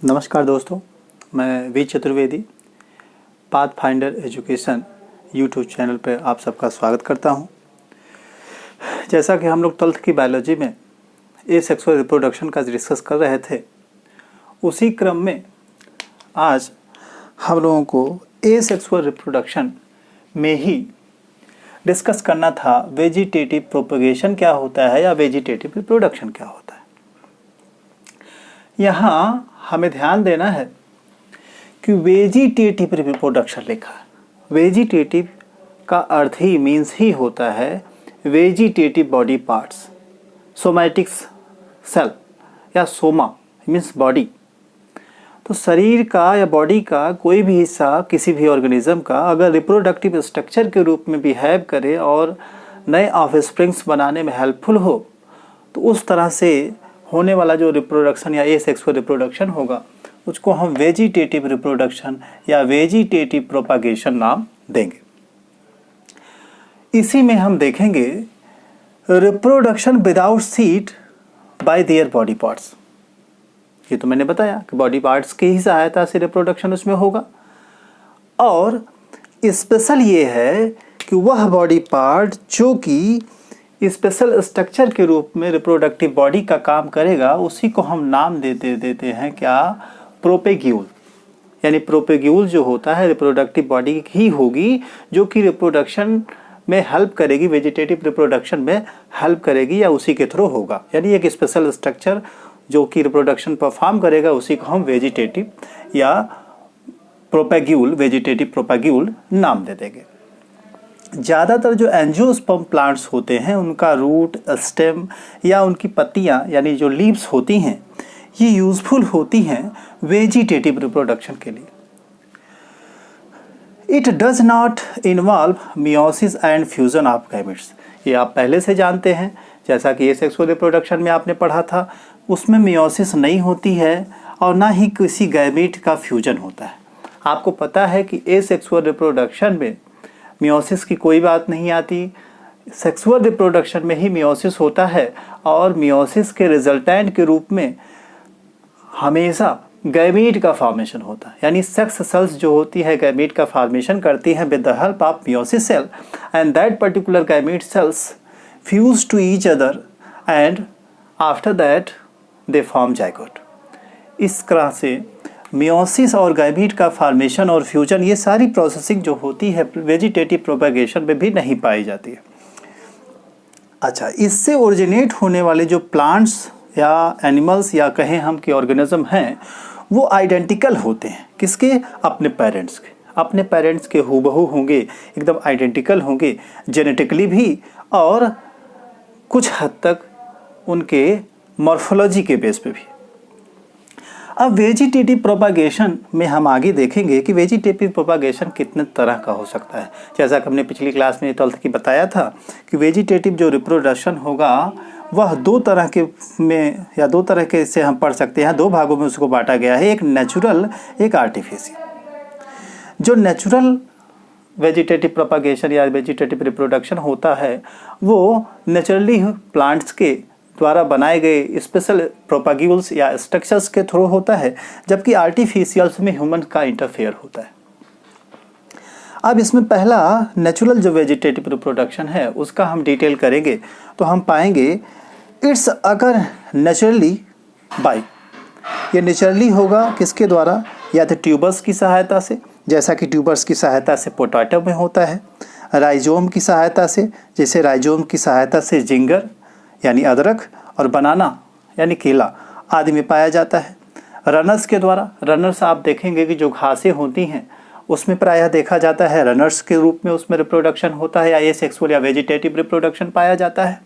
नमस्कार दोस्तों, मैं V Chaturvedi path finder education YouTube channel पर आप सबका स्वागत करता हूं। जैसा कि हम लोग 12th की बायोलॉजी में एसेक्सुअल रिप्रोडक्शन का डिस्कस कर रहे थे, उसी क्रम में आज हम लोगों को एसेक्सुअल रिप्रोडक्शन में ही डिस्कस करना था वेजिटेटिव प्रोपगेशन क्या होता है या वेजिटेटिव रिप्रोडक्शन क्या होता है। यहाँ हमें ध्यान देना है कि वेजिटेटिव रिप्रोडक्शन लिखा है। वेजिटेटिव का अर्थ ही मीन्स ही होता है वेजिटेटिव बॉडी पार्ट्स, सोमैटिक्स सेल या सोमा मीन्स बॉडी। तो शरीर का या बॉडी का कोई भी हिस्सा किसी भी ऑर्गेनिज्म का अगर रिप्रोडक्टिव स्ट्रक्चर के रूप में बिहेव करे और नए ऑफस्प्रिंग्स बनाने में हेल्पफुल हो, तो उस तरह से होने वाला जो रिप्रोडक्शन या एसेक्सुअल रिप्रोडक्शन होगा उसको हम वेजिटेटिव रिप्रोडक्शन या वेजिटेटिव प्रोपागेशन नाम देंगे। इसी में हम देखेंगे reproduction without seed bye their body parts. ये तो मैंने बताया कि बॉडी पार्ट्स की ही सहायता से रिप्रोडक्शन उसमें होगा, और स्पेशल ये है कि वह बॉडी पार्ट जो कि स्पेशल स्ट्रक्चर के रूप में रिप्रोडक्टिव बॉडी का काम करेगा, उसी को हम नाम देते हैं क्या, प्रोपेग्यूल। यानी प्रोपेग्यूल जो होता है रिप्रोडक्टिव बॉडी ही होगी जो कि रिप्रोडक्शन में हेल्प करेगी, वेजिटेटिव रिप्रोडक्शन में हेल्प करेगी या उसी के थ्रू होगा। यानी एक स्पेशल स्ट्रक्चर जो कि रिप्रोडक्शन परफॉर्म करेगा उसी को हम वेजिटेटिव या प्रोपेग्यूल, वेजिटेटिव प्रोपेग्यूल नाम दे देंगे। ज़्यादातर जो एंजियोस्पर्म प्लांट्स होते हैं उनका रूट, स्टेम या उनकी पत्तियां यानी जो लीव्स होती हैं, ये यूजफुल होती हैं वेजिटेटिव रिप्रोडक्शन के लिए। It does not involve meiosis and fusion of gametes. ये आप पहले से जानते हैं, जैसा कि एसेक्सुअल रिप्रोडक्शन में आपने पढ़ा था, उसमें मियोसिस नहीं होती है और ना ही किसी गैमेट का फ्यूजन होता है। आपको पता है कि एसेक्सुअल रिप्रोडक्शन में मियोसिस की कोई बात नहीं आती। सेक्सुअल रिप्रोडक्शन में ही मियोसिस होता है और मियोसिस के रिजल्टेंट के रूप में हमेशा गैमीट का फॉर्मेशन होता है। यानी सेक्स सेल्स जो होती है गैमीट का फॉर्मेशन करती हैं with the help of meiosis cell, and that particular gamete cells fuse to each other and after that they form zygote. इस तरह से मियोसिस और गैमीट का फॉर्मेशन और फ्यूजन, ये सारी प्रोसेसिंग जो होती है वेजिटेटिव प्रोपेगेशन में भी नहीं पाई जाती है। अच्छा, इससे ओरिजिनेट होने वाले जो प्लांट्स या एनिमल्स या कहें हम कि ऑर्गेनिज्म हैं, वो आइडेंटिकल होते हैं। किसके? अपने पेरेंट्स के। अपने पेरेंट्स के हूबहू होंगे, एकदम आइडेंटिकल होंगे जेनेटिकली भी, और कुछ हद तक उनके मॉर्फोलॉजी के बेस पे भी। अब वेजिटेटिव प्रोपागेशन में हम आगे देखेंगे कि वेजिटेटिव प्रोपागेशन कितने तरह का हो सकता है। जैसा कि हमने पिछली क्लास में 12th की बताया था कि वेजिटेटिव जो रिप्रोडक्शन होगा वह दो तरह के से हम पढ़ सकते हैं। दो भागों में उसको बांटा गया है, एक नेचुरल, एक आर्टिफिशियल। जो नेचुरल वेजिटेटिव प्रोपागेशन या वेजिटेटिव रिप्रोडक्शन होता है वो नेचुरली प्लांट्स के द्वारा बनाए गए स्पेशल प्रोपाग्यूल्स या स्ट्रक्चर्स के थ्रू होता है, जबकि आर्टिफिशियल्स में ह्यूमन का इंटरफेयर होता है। अब इसमें पहला नेचुरल जो वेजिटेटिव रिप्रोडक्शन है उसका हम डिटेल करेंगे तो हम पाएंगे इट्स अगर नेचुरली बाय, ये नेचुरली होगा किसके द्वारा? या तो ट्यूबर्स की सहायता से, जैसा कि ट्यूबर्स की सहायता से पोटैटो में होता है, राइजोम की सहायता से, जैसे राइजोम की सहायता से जिंगर यानी अदरक, और बनाना यानी केला आदि में पाया जाता है। रनर्स के द्वारा, रनर्स आप देखेंगे कि जो घासें होती हैं उसमें प्रायः देखा जाता है रनर्स के रूप में उसमें रिप्रोडक्शन होता है या एसेक्सुअल या वेजिटेटिव रिप्रोडक्शन पाया जाता है।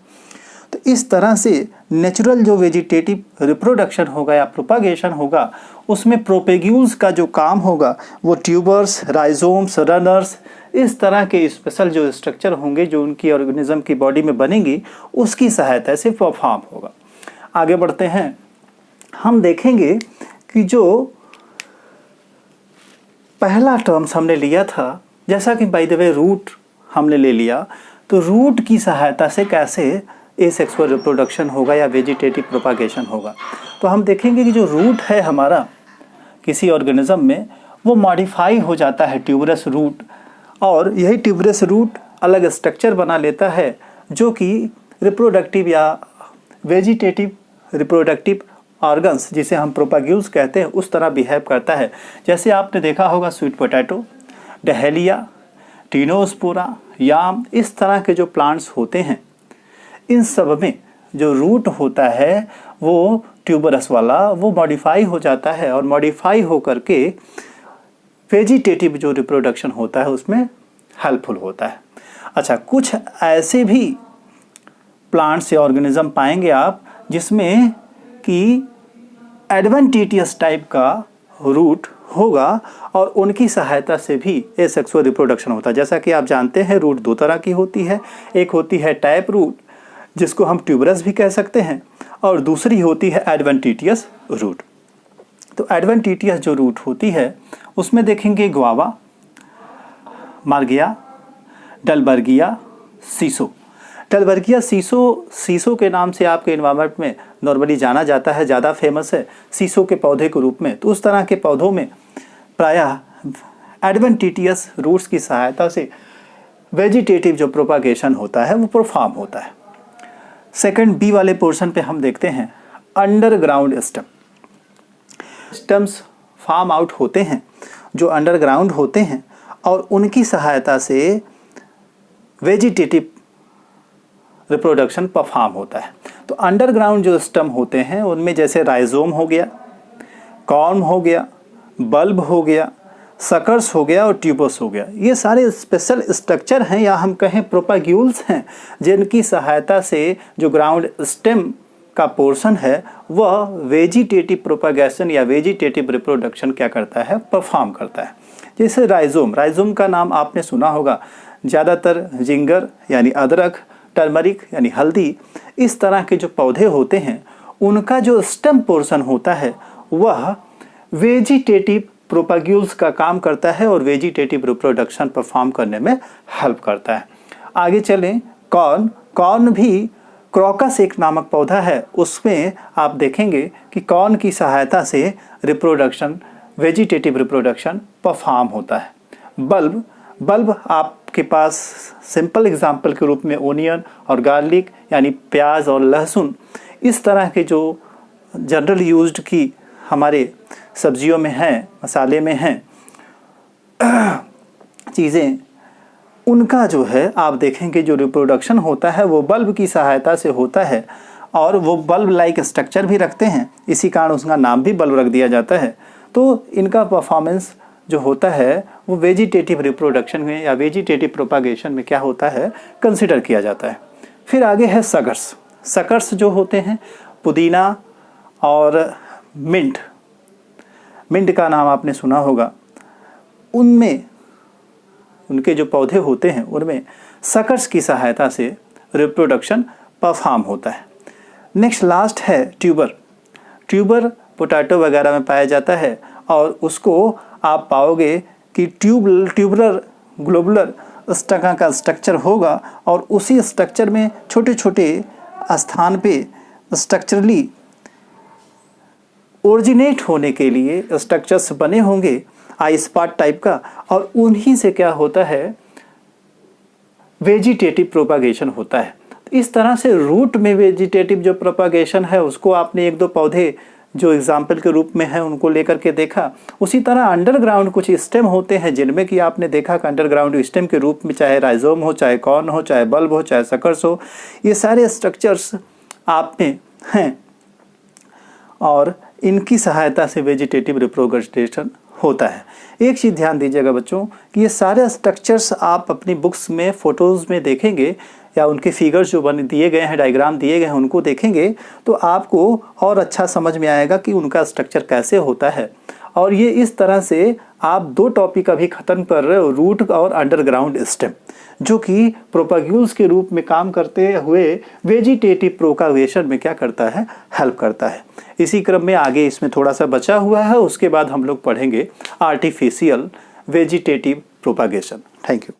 तो इस तरह से नेचुरल जो वेजिटेटिव रिप्रोडक्शन होगा या प्रोपागेशन होगा उसमें प्रोपेग्यूल्स का जो काम होगा वो ट्यूबर्स, राइजोम्स, रनर्स, इस तरह के स्पेशल जो स्ट्रक्चर होंगे जो उनकी ऑर्गेनिज्म की बॉडी में बनेंगी उसकी सहायता से परफॉर्म होगा। आगे बढ़ते हैं, हम देखेंगे कि जो पहला टर्म्स हमने लिया था, जैसा कि बाय द वे रूट हमने ले लिया, तो रूट की सहायता से कैसे एसेक्सुअल रिप्रोडक्शन होगा या वेजिटेटिव प्रोपागेशन होगा। तो हम देखेंगे कि जो रूट है हमारा किसी ऑर्गेनिज्म में वो मॉडिफाई हो जाता है ट्यूबरस रूट, और यही ट्यूबरस रूट अलग स्ट्रक्चर बना लेता है जो कि रिप्रोडक्टिव या वेजिटेटिव रिप्रोडक्टिव ऑर्गन्स, जिसे हम प्रोपाग्यूल्स कहते हैं, उस तरह बिहेव करता है। जैसे आपने देखा होगा स्वीट पोटैटो, डहेलिया, टीनोस्पोरा, याम, इस तरह के जो प्लांट्स होते हैं, इन सब में जो रूट होता है वो ट्यूबरस वाला वो मॉडिफाई हो जाता है, और मॉडिफाई हो करके वेजिटेटिव जो रिप्रोडक्शन होता है उसमें हेल्पफुल होता है। अच्छा, कुछ ऐसे भी प्लांट्स या ऑर्गेनिज्म पाएंगे आप जिसमें कि एडवेंटिटियस टाइप का रूट होगा और उनकी सहायता से भी एसेक्सुअल रिप्रोडक्शन होता है। जैसा कि आप जानते हैं रूट दो तरह की होती है, एक होती है टैप रूट जिसको हम ट्यूबरस भी कह सकते हैं, और दूसरी होती है एडवेंटिटियस रूट। तो एडवेंटिटियस जो रूट होती है उसमें देखेंगे गुआवा, मार्गिया, डलबर्गिया, सीसो। डलबर्गिया सीसो के नाम से आपके इन्वायरमेंट में नॉर्मली जाना जाता है, ज़्यादा फेमस है सीसो के पौधे के रूप में। तो उस तरह के पौधों में प्रायः एडवेंटिटियस रूट्स की सहायता से वेजिटेटिव जो प्रोपागेशन होता है वो परफॉर्म होता है। सेकंड बी वाले पोर्शन पे हम देखते हैं underground stem. Stems form out होते हैं जो अंडरग्राउंड होते हैं और उनकी सहायता से वेजिटेटिव रिप्रोडक्शन परफॉर्म होता है। तो अंडरग्राउंड जो स्टेम होते हैं उनमें जैसे राइजोम हो गया, कॉर्म हो गया, बल्ब हो गया, सकर्स हो गया और ट्यूबस हो गया, ये सारे स्पेशल स्ट्रक्चर हैं या हम कहें प्रोपाग्यूल्स हैं जिनकी सहायता से जो ग्राउंड स्टेम का पोर्शन है वह वेजिटेटिव प्रोपागेशन या वेजिटेटिव रिप्रोडक्शन क्या करता है, परफॉर्म करता है। जैसे राइजोम का नाम आपने सुना होगा, ज़्यादातर जिंगर यानी अदरक, टर्मरिक यानी हल्दी, इस तरह के जो पौधे होते हैं उनका जो स्टेम पोर्शन होता है वह वेजिटेटिव प्रोपाग्यूल्स का काम करता है और वेजिटेटिव रिप्रोडक्शन परफॉर्म करने में हेल्प करता है। आगे चलें, कॉर्न भी क्रोकस एक नामक पौधा है, उसमें आप देखेंगे कि कॉर्न की सहायता से रिप्रोडक्शन, वेजिटेटिव रिप्रोडक्शन परफॉर्म होता है। बल्ब आपके पास सिंपल एग्जाम्पल के रूप में ओनियन और गार्लिक यानी प्याज और लहसुन, इस तरह के जो जनरल यूज्ड की हमारे सब्जियों में हैं, मसाले में हैं चीज़ें, उनका जो है आप देखेंगे जो रिप्रोडक्शन होता है वो बल्ब की सहायता से होता है और वो बल्ब लाइक स्ट्रक्चर भी रखते हैं, इसी कारण उसका नाम भी बल्ब रख दिया जाता है। तो इनका परफॉर्मेंस जो होता है वो वेजिटेटिव रिप्रोडक्शन में या वेजिटेटिव प्रोपागेशन में क्या होता है, कंसिडर किया जाता है। फिर आगे है सकर्स जो होते हैं, पुदीना और मिंट का नाम आपने सुना होगा, उनमें उनके जो पौधे होते हैं उनमें सकर्स की सहायता से रिप्रोडक्शन परफॉर्म होता है। नेक्स्ट लास्ट है ट्यूबर पोटैटो वगैरह में पाया जाता है और उसको आप पाओगे कि ट्यूबुलर ग्लोबुलर तरह का स्ट्रक्चर होगा और उसी स्ट्रक्चर में छोटे छोटे स्थान पे स्ट्रक्चरली ओरिजिनेट होने के लिए स्ट्रक्चर्स बने होंगे आई स्पॉट टाइप का, और उन्हीं से क्या होता है, वेजिटेटिव प्रोपागेशन होता है। इस तरह से रूट में वेजिटेटिव जो प्रोपागेशन है उसको आपने एक दो पौधे जो एग्जाम्पल के रूप में है उनको लेकर के देखा। उसी तरह अंडरग्राउंड कुछ स्टेम होते हैं जिनमें कि आपने देखा कि अंडरग्राउंड स्टेम के रूप में चाहे राइजोम हो, चाहे कॉर्न हो, चाहे बल्ब हो, चाहे सकर्स हो, ये सारे स्ट्रक्चर्स आप में हैं और इनकी सहायता से वेजिटेटिव रिप्रोडक्शन होता है। एक चीज़ ध्यान दीजिएगा बच्चों कि ये सारे स्ट्रक्चर्स आप अपनी बुक्स में फ़ोटोज़ में देखेंगे या उनके फिगर्स जो बने दिए गए हैं, डायग्राम दिए गए हैं, उनको देखेंगे तो आपको और अच्छा समझ में आएगा कि उनका स्ट्रक्चर कैसे होता है। और ये इस तरह से आप दो टॉपिक अभी ख़त्म कर रहे हो, रूट और अंडरग्राउंड स्टेम, जो कि प्रोपाग्यूल्स के रूप में काम करते हुए वेजिटेटिव प्रोपागेशन में क्या करता है, हेल्प करता है। इसी क्रम में आगे इसमें थोड़ा सा बचा हुआ है, उसके बाद हम लोग पढ़ेंगे artificial vegetative propagation. Thank you.